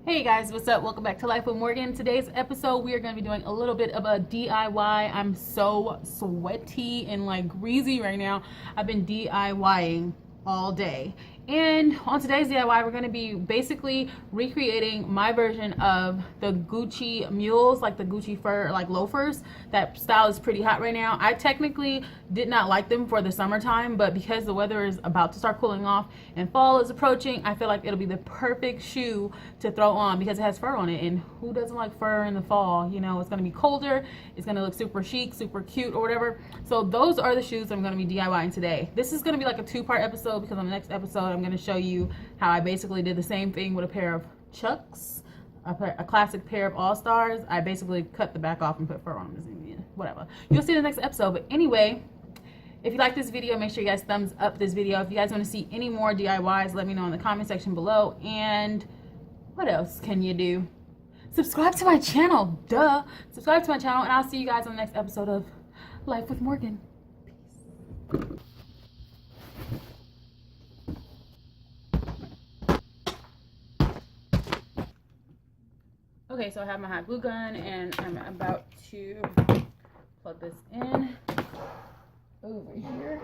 Hey guys, what's up? Welcome back to Life with Morgan. Today's episode, we are going to be doing a little bit of a DIY. I'm so sweaty and like greasy right now. I've been DIYing all day. And on today's DIY, we're going to be basically recreating my version of the Gucci Mules, like the Gucci fur, like loafers. That style is pretty hot right now. I technically did not like them for the summertime, but because the weather is about to start cooling off and fall is approaching, I feel like it'll be the perfect shoe to throw on because it has fur on it. And who doesn't like fur in the fall? You know, it's going to be colder. It's going to look super chic, super cute or whatever. So those are the shoes I'm going to be DIYing today. This is going to be like a two-part episode because on the next episode, I'm going to show you how I basically did the same thing with a pair of Chucks, a classic pair of All-Stars. I basically cut the back off and put fur on them. Whatever. You'll see in the next episode. But anyway, if you like this video, make sure you guys thumbs up this video. If you guys want to see any more DIYs, let me know in the comment section below. And what else can you do? Subscribe to my channel. Duh. Subscribe to my channel, and I'll see you guys on the next episode of Life with Morgan. Peace. Okay, so I have my hot glue gun, and I'm about to plug this in over here.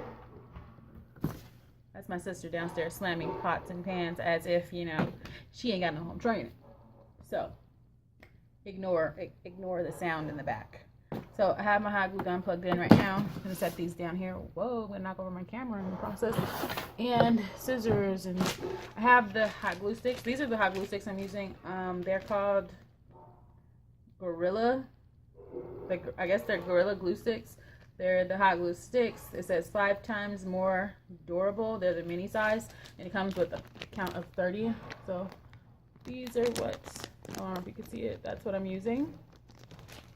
That's my sister downstairs slamming pots and pans as if, you know, she ain't got no home training. So ignore the sound in the back. So I have my hot glue gun plugged in right now. I'm gonna set these down here. Whoa, I'm gonna knock over my camera in the process. And scissors, and I have the hot glue sticks. These are the hot glue sticks I'm using. They're called Gorilla. I guess they're Gorilla glue sticks. They're the hot glue sticks. It says 5 times more durable. They're the mini size, and it comes with a count of 30. So these are what, I don't know if you can see it. That's what I'm using.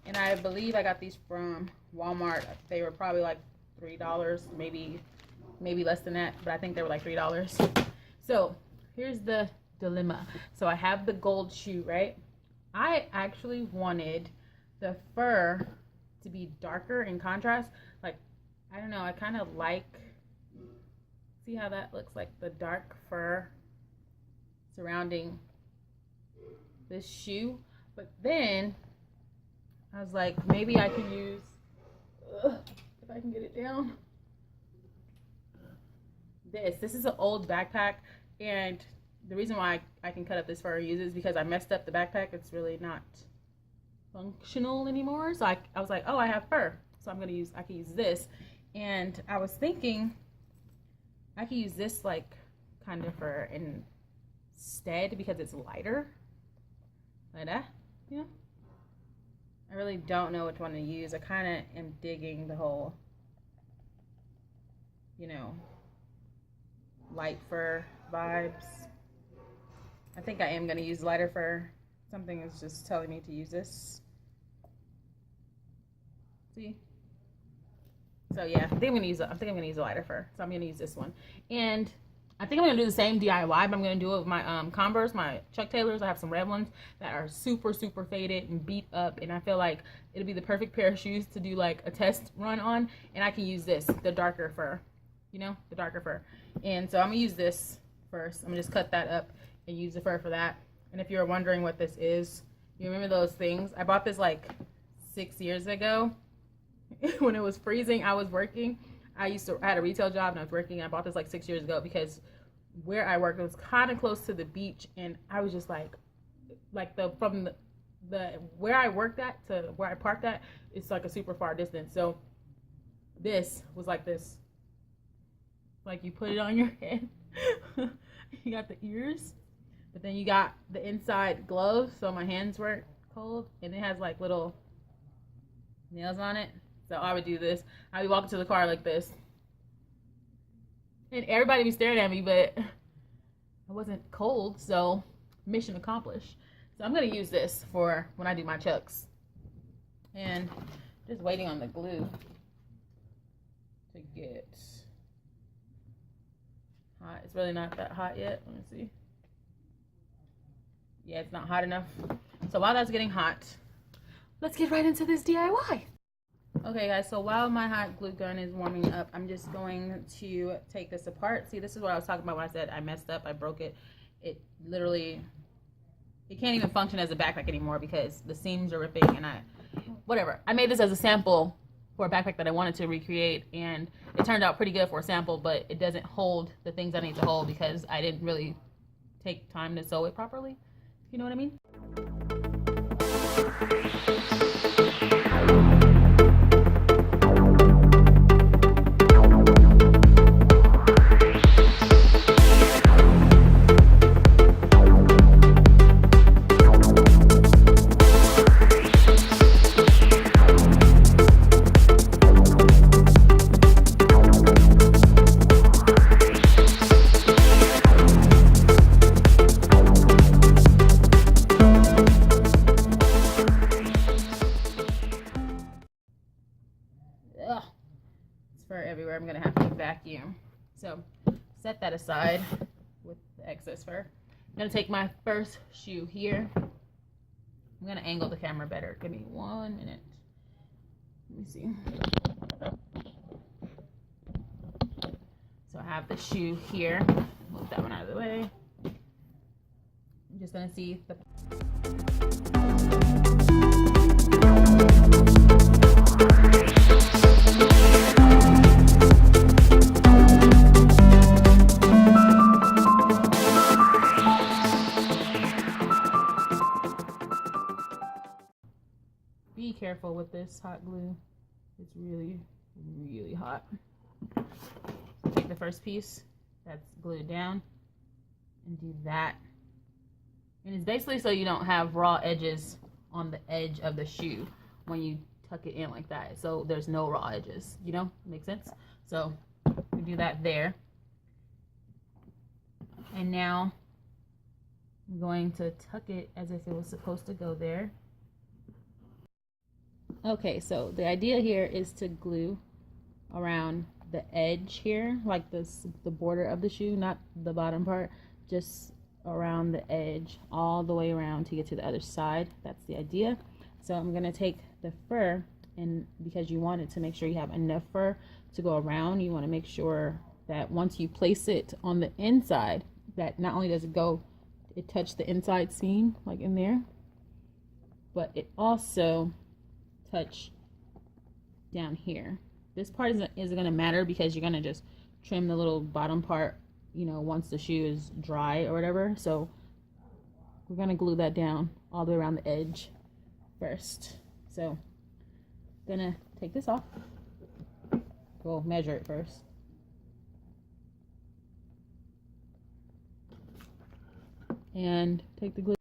And I believe I got these from Walmart. They were probably like $3, maybe less than that, but I think they were like $3. So here's the dilemma. So I have the gold shoe, right? I actually wanted the fur to be darker in contrast. Like, I don't know, I kind of like, see how that looks like the dark fur surrounding this shoe. But then I was like, maybe I can use, if I can get it down, this is an old backpack, and the reason why I can cut up this fur and use it is because I messed up the backpack. It's really not functional anymore. So I was like, oh, I have fur, so I can use this. And I was thinking I could use this like kind of fur instead because it's lighter, like that, you know. I really don't know which one to use. I kind of am digging the whole, you know, light fur vibes. I think I am going to use lighter fur. Something is just telling me to use this. See? So yeah, I think I'm gonna use a lighter fur. So I'm gonna use this one. And I think I'm gonna do the same DIY, but I'm gonna do it with my Converse, my Chuck Taylors. I have some red ones that are super faded and beat up, and I feel like it'll be the perfect pair of shoes to do like a test run on. And I can use this, the darker fur, you know, the darker fur. And so I'm gonna use this first. I'm gonna just cut that up and use the fur for that. And if you're wondering what this is, you remember those things? I bought this like 6 years ago when it was freezing. I was working. I had a retail job and I was working. I bought this like 6 years ago because where I worked, it was kind of close to the beach, and I was just like from the where I worked at to where I parked at, it's like a super far distance. So this was like this, like you put it on your head. You got the ears, but then you got the inside gloves, so my hands weren't cold, and it has like little nails on it. So I would do this. I'd be walking to the car like this, and everybody be staring at me, but I wasn't cold, so mission accomplished. So I'm gonna use this for when I do my Chucks. And just waiting on the glue to get hot. It's really not that hot yet. Let me see. Yeah, it's not hot enough. So while that's getting hot, let's get right into this DIY. Okay guys, so while my hot glue gun is warming up, I'm just going to take this apart. See, this is what I was talking about when I said I messed up, I broke it. It literally it can't even function as a backpack anymore because the seams are ripping, and whatever. I made this as a sample for a backpack that I wanted to recreate, and it turned out pretty good for a sample, but it doesn't hold the things I need to hold because I didn't really take time to sew it properly. You know what I mean? Everywhere. I'm gonna have to vacuum, so set that aside with the excess fur. I'm gonna take my first shoe here. I'm gonna angle the camera better. Give me 1 minute. Let me see. So I have the shoe here. Move that one out of the way. I'm just gonna see the Be careful with this hot glue. It's really, really hot. Take the first piece that's glued down and do that. And it's basically so you don't have raw edges on the edge of the shoe when you tuck it in like that. So there's no raw edges, you know? Makes sense? So we do that there. And now I'm going to tuck it as if it was supposed to go there. Okay, so the idea here is to glue around the edge here, like this, the border of the shoe, not the bottom part, just around the edge all the way around to get to the other side. That's the idea. So I'm gonna take the fur, and because you want it to make sure you have enough fur to go around, you want to make sure that once you place it on the inside, that not only does it touch the inside seam like in there, but it also touch down here. This part isn't going to matter because you're going to just trim the little bottom part, you know, once the shoe is dry or whatever. So we're going to glue that down all the way around the edge first. So I'm going to take this off. We'll measure it first. And take the glue.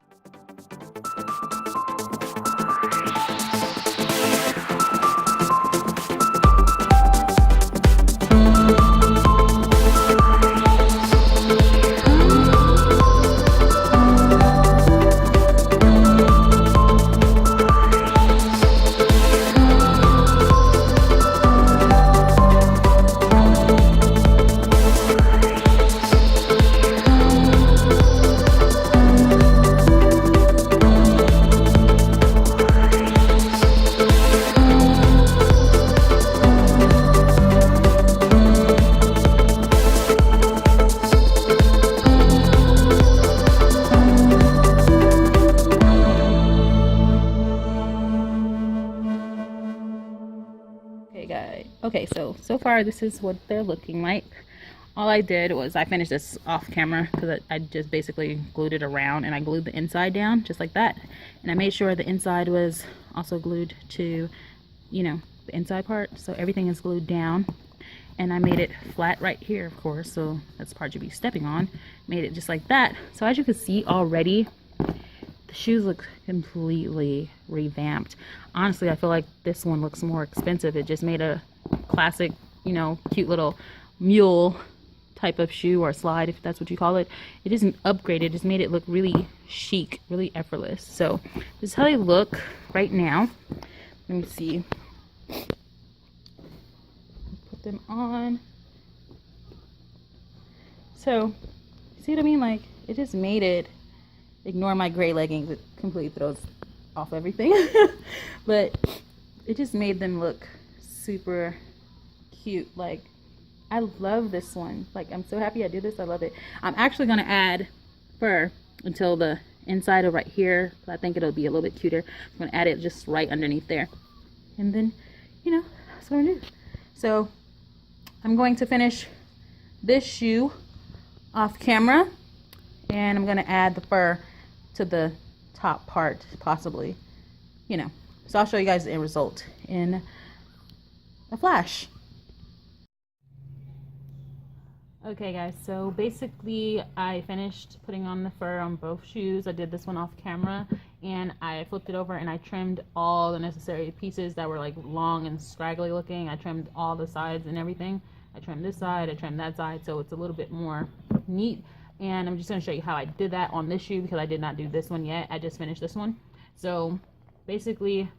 Okay, so far this is what they're looking like. All I did was I finished this off camera because I just basically glued it around, and I glued the inside down just like that, and I made sure the inside was also glued to, you know, the inside part, so everything is glued down. And I made it flat right here, of course, so that's the part you'll be stepping on. Made it just like that. So as you can see already, the shoes look completely revamped. Honestly, I feel like this one looks more expensive. It just made a classic, you know, cute little mule type of shoe or slide, if that's what you call it. It isn't upgraded, it just made it look really chic, really effortless. So this is how they look right now. Let me see. Put them on. So, see what I mean? Like, it just made it, ignore my gray leggings, it completely throws off everything. But it just made them look super cute. Like, I love this one. Like, I'm so happy I did this. I love it. I'm actually going to add fur until the inside of right here. I think it'll be a little bit cuter. I'm gonna add it just right underneath there, and then, you know, that's what I'm gonna do. So I'm going to finish this shoe off camera, and I'm gonna add the fur to the top part, possibly, you know. So I'll show you guys the end result in a flash. Okay guys, so basically I finished putting on the fur on both shoes. I did this one off camera, and I flipped it over and I trimmed all the necessary pieces that were like long and scraggly looking. I trimmed all the sides and everything. I trimmed this side, I trimmed that side, so it's a little bit more neat. And I'm just going to show you how I did that on this shoe, because I did not do this one yet. I just finished this one. So basically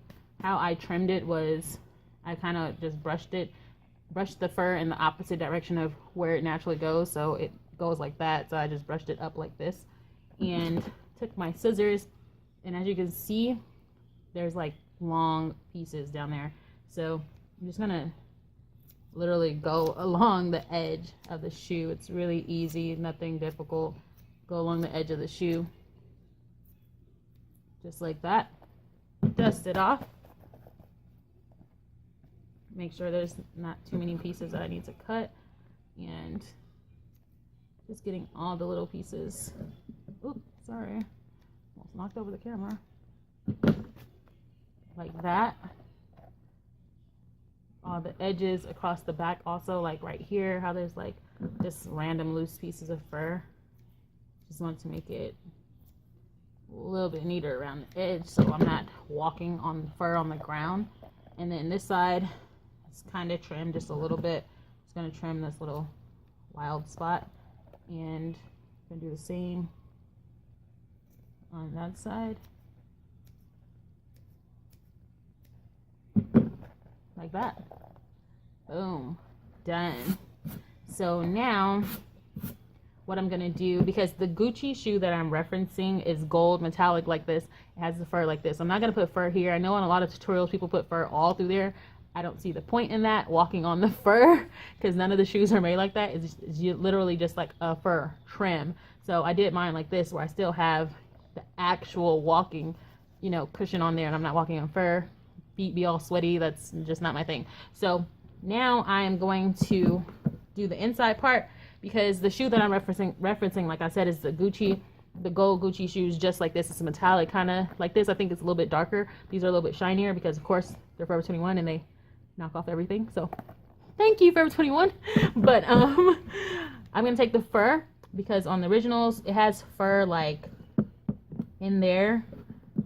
how I trimmed it was I kind of just brushed the fur in the opposite direction of where it naturally goes, so it goes like that. So I just brushed it up like this and took my scissors, and as you can see, there's like long pieces down there. So I'm just gonna literally go along the edge of the shoe. It's really easy, nothing difficult. Go along the edge of the shoe just like that. Dust it off. Make sure there's not too many pieces that I need to cut, and just getting all the little pieces. Oops, sorry, almost knocked over the camera. Like that. All the edges across the back also, like right here, how there's like just random loose pieces of fur. Just want to make it a little bit neater around the edge so I'm not walking on fur on the ground. And then this side, it's kind of trimmed just a little bit. It's going to trim this little wild spot, and I'm going to do the same on that side, like that. Boom, done. So now what I'm going to do, because the Gucci shoe that I'm referencing is gold metallic like this, it has the fur like this. I'm not going to put fur here. I know in a lot of tutorials people put fur all through there. I don't see the point in that, walking on the fur, because none of the shoes are made like that. It's literally just like a fur trim. So I did mine like this, where I still have the actual walking, you know, cushion on there, and I'm not walking on fur. Feet be all sweaty. That's just not my thing. So now I am going to do the inside part, because the shoe that I'm referencing, like I said, is the Gucci, the gold Gucci shoes, just like this. It's a metallic kind of like this. I think it's a little bit darker. These are a little bit shinier because, of course, they're Forever 21 and they knock off everything. So thank you, Forever 21. But I'm gonna take the fur, because on the originals it has fur like in there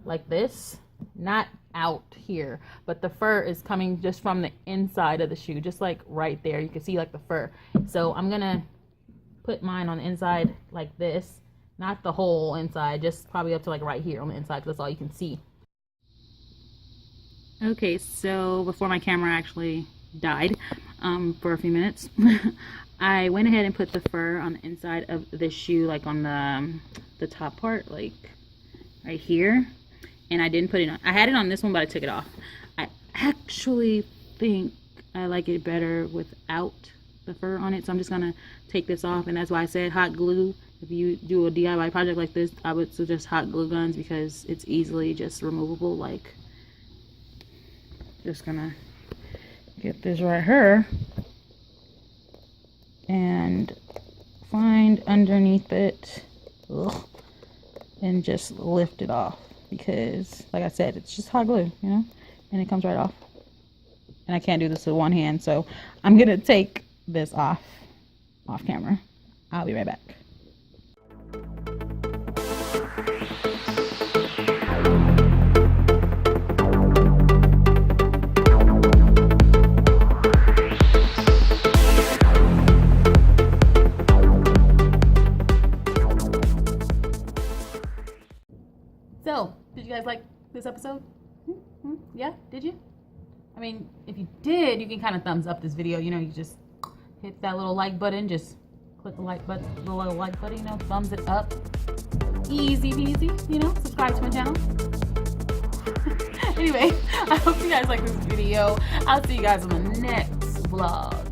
like this, not out here, but the fur is coming just from the inside of the shoe, just like right there. You can see like the fur. So I'm gonna put mine on the inside like this, not the whole inside, just probably up to like right here on the inside, because that's all you can see. Okay, so before my camera actually died for a few minutes, I went ahead and put the fur on the inside of the shoe, like on the top part, like right here. And I didn't put it on. I had it on this one, but I took it off. I actually think I like it better without the fur on it, so I'm just gonna take this off. And that's why I said hot glue. If you do a DIY project like this, I would suggest hot glue guns, because it's easily just removable. Like, just gonna get this right here and find underneath it, and just lift it off, because like I said, it's just hot glue, you know, and it comes right off. And I can't do this with one hand, so I'm gonna take this off camera. I'll be right back. So, did you guys like this episode? Yeah, did you? I mean, if you did, you can kind of thumbs up this video. You know, you just hit that little like button. Just click the like button, the little like button, you know, thumbs it up. Easy peasy, you know, subscribe to my channel. Anyway, I hope you guys like this video. I'll see you guys on the next vlog.